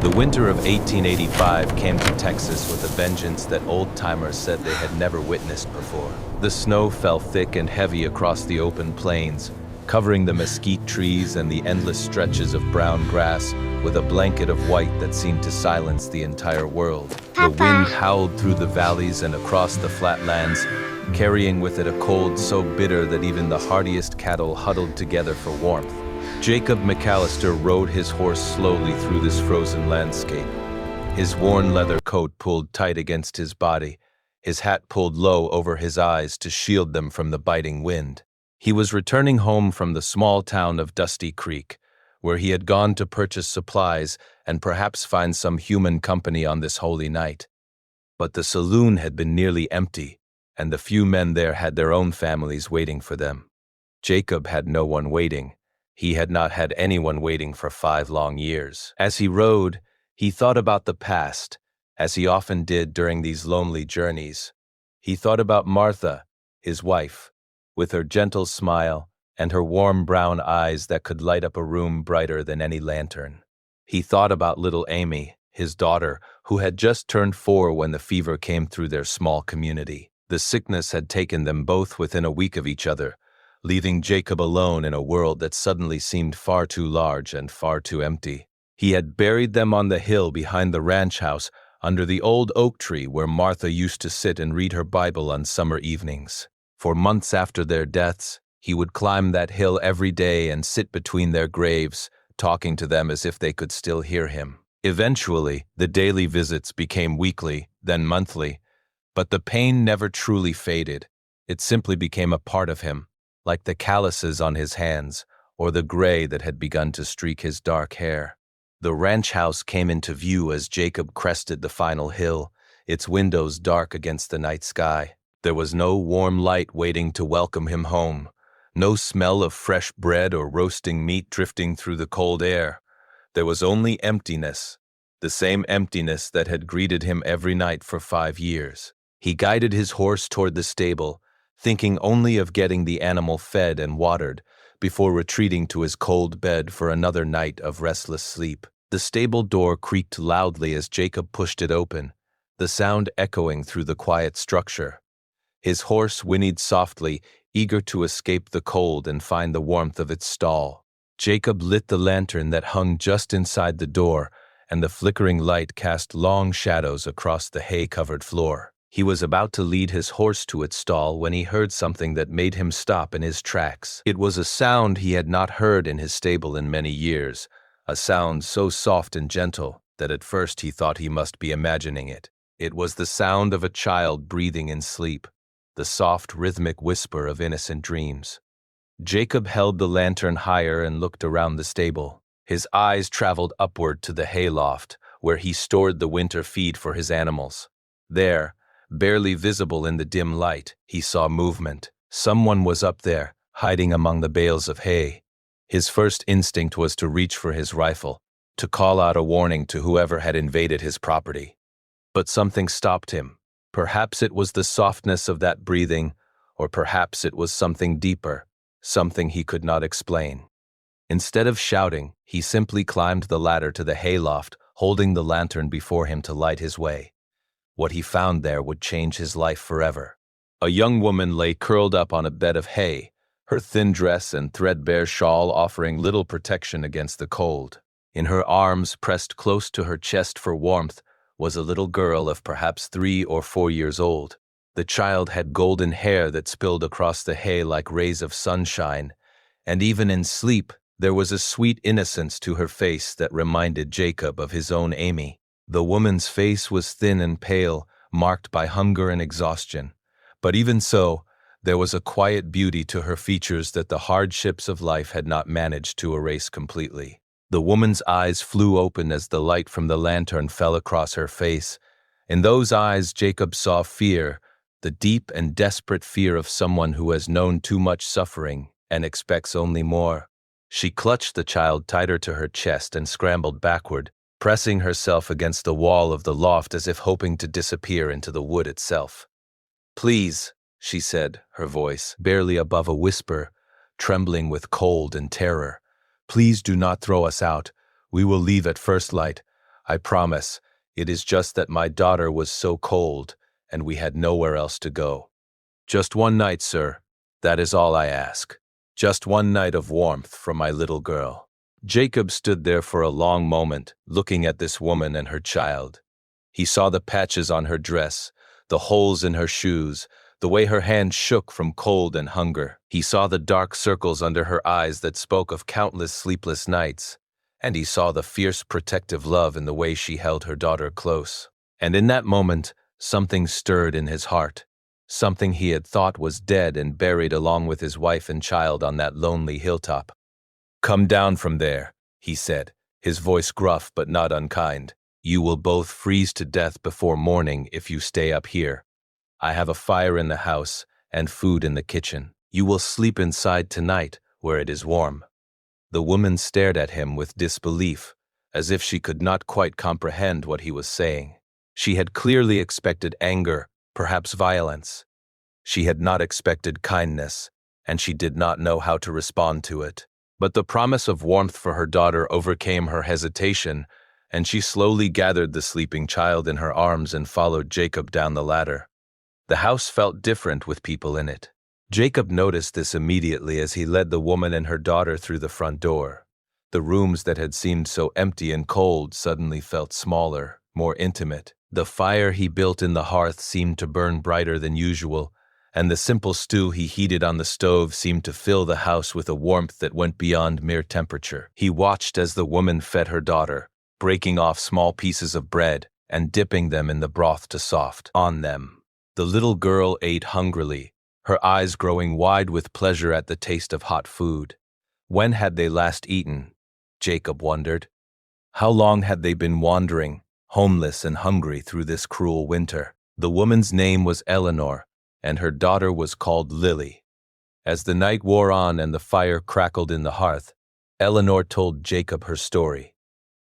The winter of 1885 came to Texas with a vengeance that old-timers said they had never witnessed before. The snow fell thick and heavy across the open plains, covering the mesquite trees and the endless stretches of brown grass with a blanket of white that seemed to silence the entire world. The wind howled through the valleys and across the flatlands, carrying with it a cold so bitter that even the hardiest cattle huddled together for warmth. Jacob McAllister rode his horse slowly through this frozen landscape. His worn leather coat pulled tight against his body, his hat pulled low over his eyes to shield them from the biting wind. He was returning home from the small town of Dusty Creek, where he had gone to purchase supplies and perhaps find some human company on this holy night. But the saloon had been nearly empty, and the few men there had their own families waiting for them. Jacob had no one waiting. He had not had anyone waiting for 5 long years. As he rode, he thought about the past, as he often did during these lonely journeys. He thought about Martha, his wife, with her gentle smile and her warm brown eyes that could light up a room brighter than any lantern. He thought about little Amy, his daughter, who had just turned 4 when the fever came through their small community. The sickness had taken them both within a week of each other, leaving Jacob alone in a world that suddenly seemed far too large and far too empty. He had buried them on the hill behind the ranch house under the old oak tree where Martha used to sit and read her Bible on summer evenings. For months after their deaths, he would climb that hill every day and sit between their graves, talking to them as if they could still hear him. Eventually, the daily visits became weekly, then monthly, but the pain never truly faded. It simply became a part of him, like the calluses on his hands, or the gray that had begun to streak his dark hair. The ranch house came into view as Jacob crested the final hill, its windows dark against the night sky. There was no warm light waiting to welcome him home, no smell of fresh bread or roasting meat drifting through the cold air. There was only emptiness, the same emptiness that had greeted him every night for 5 years. He guided his horse toward the stable, thinking only of getting the animal fed and watered, before retreating to his cold bed for another night of restless sleep. The stable door creaked loudly as Jacob pushed it open, the sound echoing through the quiet structure. His horse whinnied softly, eager to escape the cold and find the warmth of its stall. Jacob lit the lantern that hung just inside the door, and the flickering light cast long shadows across the hay-covered floor. He was about to lead his horse to its stall when he heard something that made him stop in his tracks. It was a sound he had not heard in his stable in many years, a sound so soft and gentle that at first he thought he must be imagining it. It was the sound of a child breathing in sleep, the soft, rhythmic whisper of innocent dreams. Jacob held the lantern higher and looked around the stable. His eyes traveled upward to the hayloft, where he stored the winter feed for his animals. There, barely visible in the dim light, he saw movement. Someone was up there, hiding among the bales of hay. His first instinct was to reach for his rifle, to call out a warning to whoever had invaded his property. But something stopped him. Perhaps it was the softness of that breathing, or perhaps it was something deeper, something he could not explain. Instead of shouting, he simply climbed the ladder to the hayloft, holding the lantern before him to light his way. What he found there would change his life forever. A young woman lay curled up on a bed of hay, her thin dress and threadbare shawl offering little protection against the cold. In her arms, pressed close to her chest for warmth, was a little girl of perhaps 3 or 4 years old. The child had golden hair that spilled across the hay like rays of sunshine, and even in sleep, there was a sweet innocence to her face that reminded Jacob of his own Amy. The woman's face was thin and pale, marked by hunger and exhaustion. But even so, there was a quiet beauty to her features that the hardships of life had not managed to erase completely. The woman's eyes flew open as the light from the lantern fell across her face. In those eyes, Jacob saw fear, the deep and desperate fear of someone who has known too much suffering and expects only more. She clutched the child tighter to her chest and scrambled backward, pressing herself against the wall of the loft as if hoping to disappear into the wood itself. "Please," she said, her voice barely above a whisper, trembling with cold and terror. "Please do not throw us out. We will leave at first light. I promise. It is just that my daughter was so cold, and we had nowhere else to go. Just one night, sir. That is all I ask. Just one night of warmth from my little girl." Jacob stood there for a long moment, looking at this woman and her child. He saw the patches on her dress, the holes in her shoes, the way her hands shook from cold and hunger. He saw the dark circles under her eyes that spoke of countless sleepless nights, and he saw the fierce protective love in the way she held her daughter close. And in that moment, something stirred in his heart, something he had thought was dead and buried along with his wife and child on that lonely hilltop. "Come down from there," he said, his voice gruff but not unkind. "You will both freeze to death before morning if you stay up here. I have a fire in the house and food in the kitchen. You will sleep inside tonight where it is warm." The woman stared at him with disbelief, as if she could not quite comprehend what he was saying. She had clearly expected anger, perhaps violence. She had not expected kindness, and she did not know how to respond to it. But the promise of warmth for her daughter overcame her hesitation, and she slowly gathered the sleeping child in her arms and followed Jacob down the ladder. The house felt different with people in it. Jacob noticed this immediately as he led the woman and her daughter through the front door. The rooms that had seemed so empty and cold suddenly felt smaller, more intimate. The fire he built in the hearth seemed to burn brighter than usual, and the simple stew he heated on the stove seemed to fill the house with a warmth that went beyond mere temperature. He watched as the woman fed her daughter, breaking off small pieces of bread and dipping them in the broth to soft on them. The little girl ate hungrily, her eyes growing wide with pleasure at the taste of hot food. When had they last eaten? Jacob wondered. How long had they been wandering, homeless and hungry through this cruel winter? The woman's name was Eleanor, and her daughter was called Lily. As the night wore on and the fire crackled in the hearth, Eleanor told Jacob her story.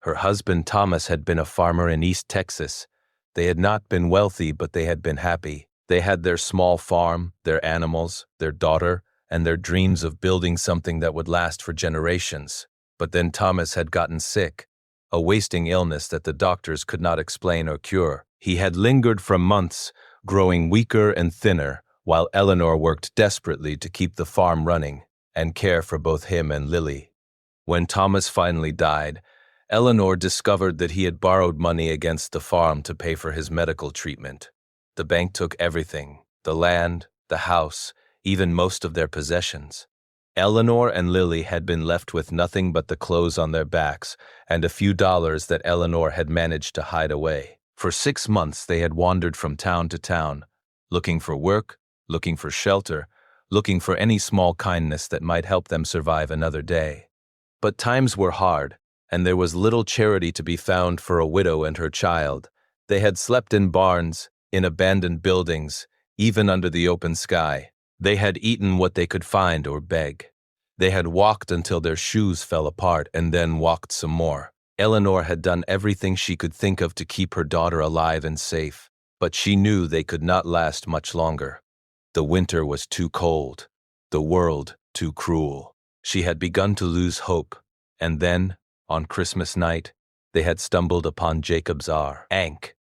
Her husband Thomas had been a farmer in East Texas. They had not been wealthy, but they had been happy. They had their small farm, their animals, their daughter, and their dreams of building something that would last for generations. But then Thomas had gotten sick, a wasting illness that the doctors could not explain or cure. He had lingered for months, growing weaker and thinner, while Eleanor worked desperately to keep the farm running and care for both him and Lily. When Thomas finally died, Eleanor discovered that he had borrowed money against the farm to pay for his medical treatment. The bank took everything, the land, the house, even most of their possessions. Eleanor and Lily had been left with nothing but the clothes on their backs and a few dollars that Eleanor had managed to hide away. For 6 months they had wandered from town to town, looking for work, looking for shelter, looking for any small kindness that might help them survive another day. But times were hard, and there was little charity to be found for a widow and her child. They had slept in barns, in abandoned buildings, even under the open sky. They had eaten what they could find or beg. They had walked until their shoes fell apart and then walked some more. Eleanor had done everything she could think of to keep her daughter alive and safe, but she knew they could not last much longer. The winter was too cold, the world too cruel. She had begun to lose hope, and then, on Christmas night, they had stumbled upon Jacob's Ankh.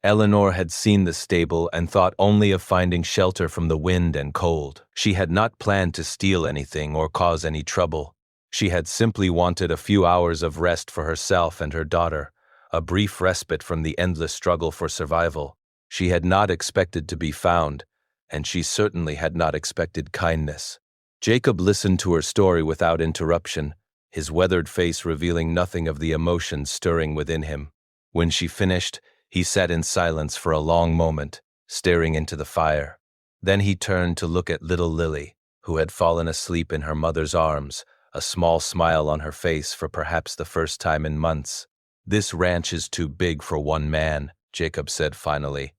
Eleanor had seen the stable and thought only of finding shelter from the wind and cold. She had not planned to steal anything or cause any trouble. She had simply wanted a few hours of rest for herself and her daughter, a brief respite from the endless struggle for survival. She had not expected to be found, and she certainly had not expected kindness. Jacob listened to her story without interruption, his weathered face revealing nothing of the emotions stirring within him. When she finished, he sat in silence for a long moment, staring into the fire. Then he turned to look at little Lily, who had fallen asleep in her mother's arms, a small smile on her face for perhaps the first time in months. "This ranch is too big for one man," Jacob said finally.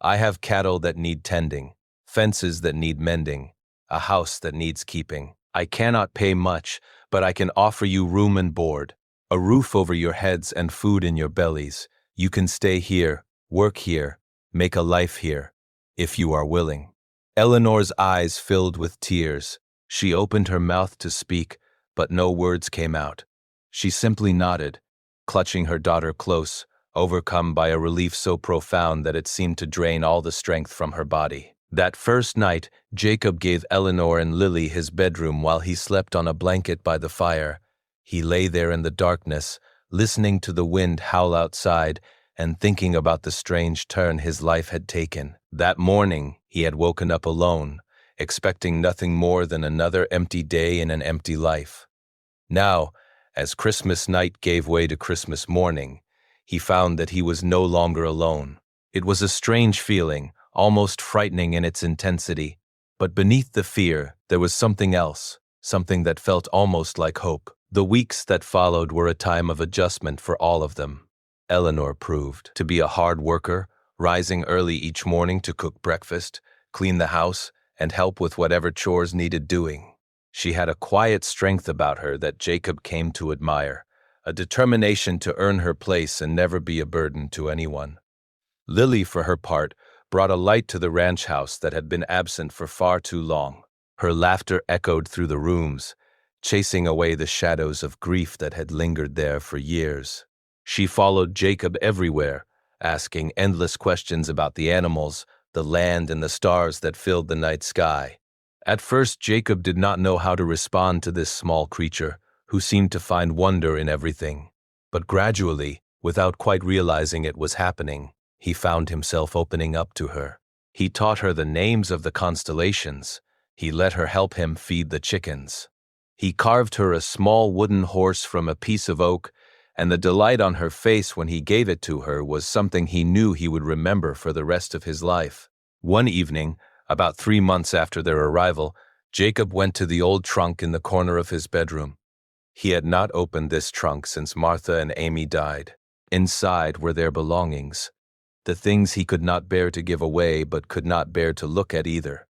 "I have cattle that need tending, fences that need mending, a house that needs keeping. I cannot pay much, but I can offer you room and board, a roof over your heads and food in your bellies. You can stay here, work here, make a life here, if you are willing." Eleanor's eyes filled with tears. She opened her mouth to speak, but no words came out. She simply nodded, clutching her daughter close, overcome by a relief so profound that it seemed to drain all the strength from her body. That first night, Jacob gave Eleanor and Lily his bedroom while he slept on a blanket by the fire. He lay there in the darkness, listening to the wind howl outside and thinking about the strange turn his life had taken. That morning, he had woken up alone, expecting nothing more than another empty day in an empty life. Now, as Christmas night gave way to Christmas morning, he found that he was no longer alone. It was a strange feeling, almost frightening in its intensity. But beneath the fear, there was something else, something that felt almost like hope. The weeks that followed were a time of adjustment for all of them. Eleanor proved to be a hard worker, rising early each morning to cook breakfast, clean the house, and help with whatever chores needed doing. She had a quiet strength about her that Jacob came to admire, a determination to earn her place and never be a burden to anyone. Lily, for her part, brought a light to the ranch house that had been absent for far too long. Her laughter echoed through the rooms, chasing away the shadows of grief that had lingered there for years. She followed Jacob everywhere, asking endless questions about the animals, the land, and the stars that filled the night sky. At first, Jacob did not know how to respond to this small creature, who seemed to find wonder in everything. But gradually, without quite realizing it was happening, he found himself opening up to her. He taught her the names of the constellations. He let her help him feed the chickens. He carved her a small wooden horse from a piece of oak, and the delight on her face when he gave it to her was something he knew he would remember for the rest of his life. One evening, about 3 months after their arrival, Jacob went to the old trunk in the corner of his bedroom. He had not opened this trunk since Martha and Amy died. Inside were their belongings, the things he could not bear to give away but could not bear to look at either.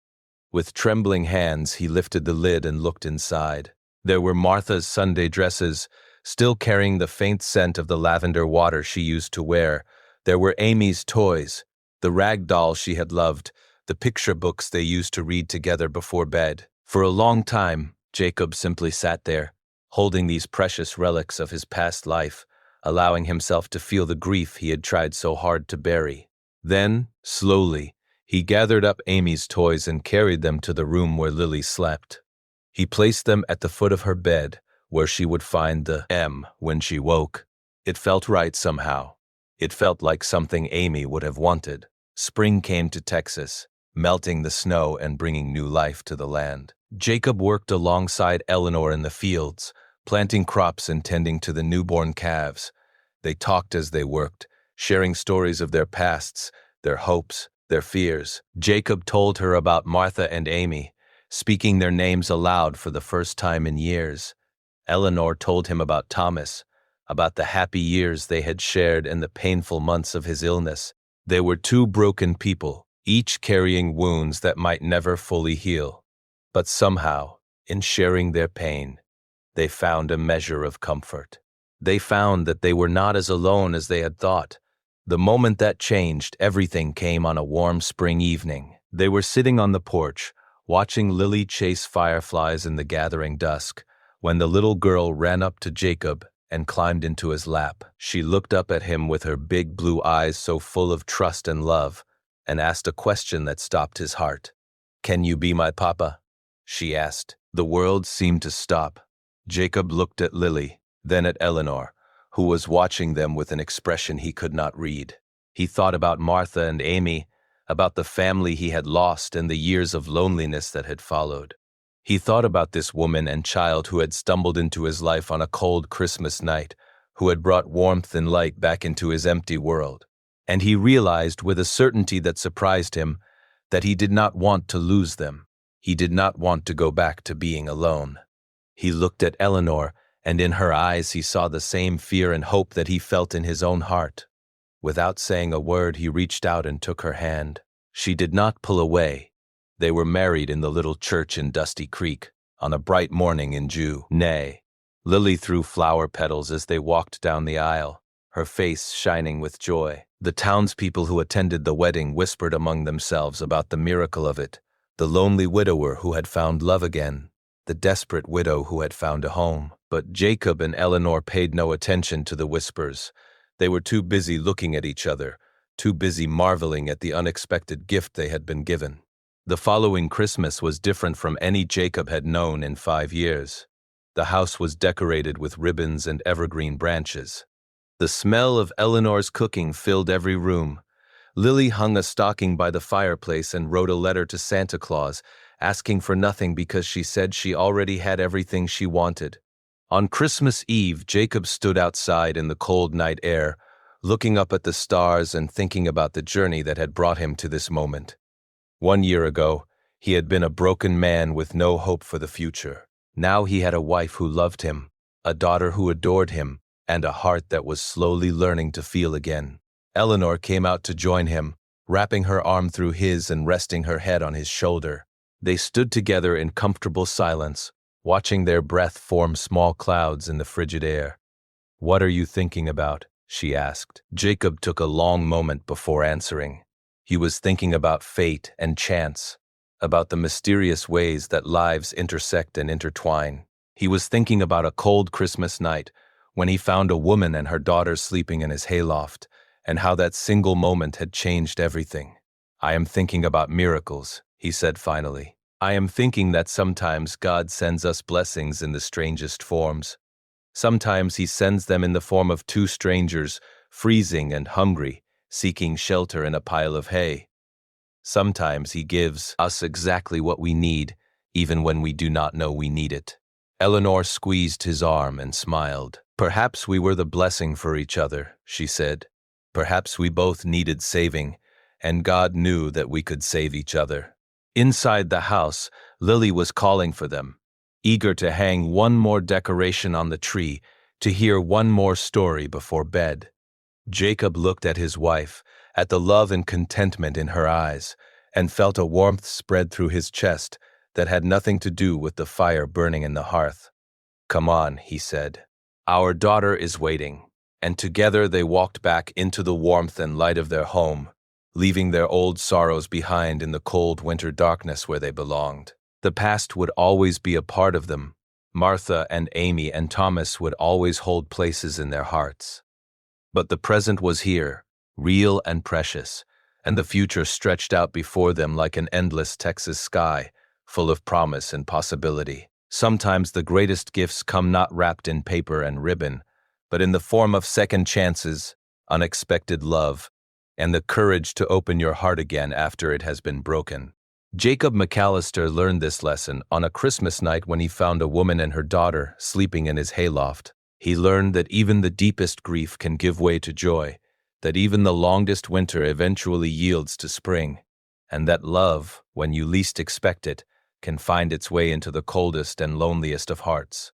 With trembling hands, he lifted the lid and looked inside. There were Martha's Sunday dresses, still carrying the faint scent of the lavender water she used to wear. There were Amy's toys, the rag doll she had loved, the picture books they used to read together before bed. For a long time, Jacob simply sat there, holding these precious relics of his past life, allowing himself to feel the grief he had tried so hard to bury. Then, slowly, he gathered up Amy's toys and carried them to the room where Lily slept. He placed them at the foot of her bed, where she would find the M when she woke. It felt right somehow. It felt like something Amy would have wanted. Spring came to Texas, melting the snow and bringing new life to the land. Jacob worked alongside Eleanor in the fields, planting crops and tending to the newborn calves. They talked as they worked, sharing stories of their pasts, their hopes, their fears. Jacob told her about Martha and Amy, speaking their names aloud for the first time in years. Eleanor told him about Thomas, about the happy years they had shared and the painful months of his illness. They were two broken people, each carrying wounds that might never fully heal. But somehow, in sharing their pain, they found a measure of comfort. They found that they were not as alone as they had thought. The moment that changed, everything came on a warm spring evening. They were sitting on the porch, watching Lily chase fireflies in the gathering dusk, when the little girl ran up to Jacob and climbed into his lap. She looked up at him with her big blue eyes so full of trust and love, and asked a question that stopped his heart. "Can you be my papa?" she asked. The world seemed to stop. Jacob looked at Lily, then at Eleanor, who was watching them with an expression he could not read. He thought about Martha and Amy, about the family he had lost and the years of loneliness that had followed. He thought about this woman and child who had stumbled into his life on a cold Christmas night, who had brought warmth and light back into his empty world. And he realized with a certainty that surprised him that he did not want to lose them. He did not want to go back to being alone. He looked at Eleanor, and in her eyes he saw the same fear and hope that he felt in his own heart. Without saying a word, he reached out and took her hand. She did not pull away. They were married in the little church in Dusty Creek, on a bright morning in June. Lily threw flower petals as they walked down the aisle, her face shining with joy. The townspeople who attended the wedding whispered among themselves about the miracle of it, the lonely widower who had found love again, the desperate widow who had found a home. But Jacob and Eleanor paid no attention to the whispers. They were too busy looking at each other, too busy marveling at the unexpected gift they had been given. The following Christmas was different from any Jacob had known in 5 years. The house was decorated with ribbons and evergreen branches. The smell of Eleanor's cooking filled every room. Lily hung a stocking by the fireplace and wrote a letter to Santa Claus, asking for nothing because she said she already had everything she wanted. On Christmas Eve, Jacob stood outside in the cold night air, looking up at the stars and thinking about the journey that had brought him to this moment. 1 year ago, he had been a broken man with no hope for the future. Now he had a wife who loved him, a daughter who adored him, and a heart that was slowly learning to feel again. Eleanor came out to join him, wrapping her arm through his and resting her head on his shoulder. They stood together in comfortable silence, watching their breath form small clouds in the frigid air. "What are you thinking about?" she asked. Jacob took a long moment before answering. He was thinking about fate and chance, about the mysterious ways that lives intersect and intertwine. He was thinking about a cold Christmas night when he found a woman and her daughter sleeping in his hayloft, and how that single moment had changed everything. "I am thinking about miracles," he said finally. "I am thinking that sometimes God sends us blessings in the strangest forms. Sometimes he sends them in the form of two strangers, freezing and hungry, seeking shelter in a pile of hay. Sometimes he gives us exactly what we need, even when we do not know we need it." Eleanor squeezed his arm and smiled. "Perhaps we were the blessing for each other," she said. "Perhaps we both needed saving, and God knew that we could save each other." Inside the house, Lily was calling for them, eager to hang one more decoration on the tree, to hear one more story before bed. Jacob looked at his wife, at the love and contentment in her eyes, and felt a warmth spread through his chest that had nothing to do with the fire burning in the hearth. "Come on," he said. "Our daughter is waiting." And together they walked back into the warmth and light of their home, leaving their old sorrows behind in the cold winter darkness where they belonged. The past would always be a part of them. Martha and Amy and Thomas would always hold places in their hearts. But the present was here, real and precious, and the future stretched out before them like an endless Texas sky, full of promise and possibility. Sometimes the greatest gifts come not wrapped in paper and ribbon, but in the form of second chances, unexpected love, and the courage to open your heart again after it has been broken. Jacob McAllister learned this lesson on a Christmas night when he found a woman and her daughter sleeping in his hayloft. He learned that even the deepest grief can give way to joy, that even the longest winter eventually yields to spring, and that love, when you least expect it, can find its way into the coldest and loneliest of hearts.